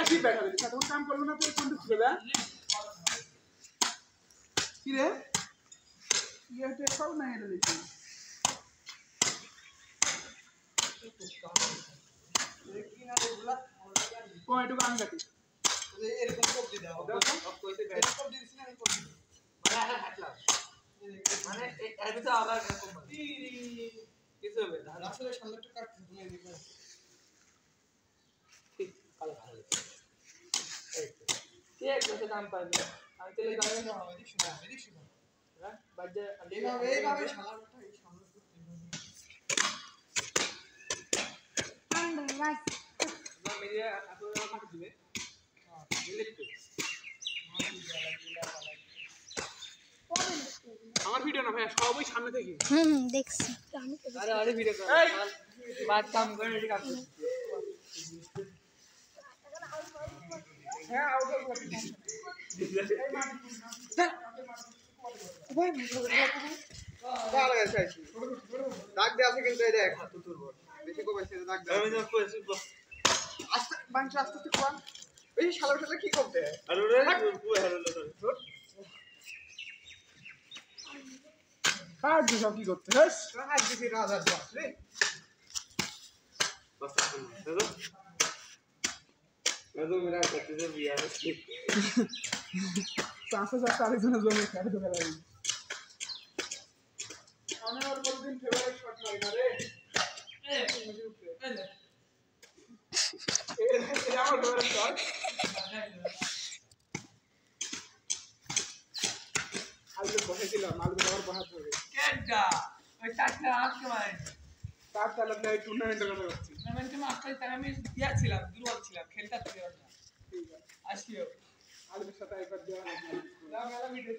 আসি বেটা দিদি তখন কাম করলো না তো কোন দিকে বে কি রে ইয়েতে সব না এটা দিছি কোন একটু কাম কাটি এরকম কোপ দি দাও সব কইতে বে কোপ দিছিস না কোপ মানে হাতলা মানে এর ভিতরে আবার এরকম কিছু হবে আসলে সামনেটা কাটতে তুমি এদিকে ঠিক ভালো ভালো এই এক বছর দাম পাইনি আমি তেলে গাড়ি না এদিক শুনো হ্যাঁ বাজে এইভাবে শালাটা এই সামনে গাইস না মেরে আপনারা কাট দিবে হ্যাঁ দিলে তো আমার ভিডিও না ভাই সবই সামনে থেকে দেখছি আমি আরে ভিডিও কর বাদ কাম করে রেডি কাম করছি হ্যাঁ আউট করতে এই মাটি ভাই ভালো আছে দাগ দে আছে কিন্তু এই দেখ হাত তোর বড় বেশি কমাইছে দাগ দে আমি না কইছি আস্তে বাঞ্চ আস্তে আস্তে কোয়া এই শালা কি করতে আরে ওরে পুরো হারালো তোর কাজ দিছ কি করতে হস কাজ দিছি রাজার বাস রে বাস দাদা দাদা মেরা করতে যে বিয়া আছে চাষে আরেকজনে জমি খেতে দেবে লাগি আমি আর কোনদিন ফেভারিট শট নাই না রে এই আমার ফেভারিট শট আলু বসেছিলাম আলু আবার বসাতে হবে কেডা ওই চারটা আজকে মানে চারটা লাগলে টুর্নামেন্টের কথা বলছি টুর্নামেন্টে মাস্টার তার আমি দিয়েছিলাম দুর্বল ছিলাম খেলতে পারছিলাম না ঠিক আছে আসিও আলুর সাথে একবার দেওয়া না মেলা ভিডিও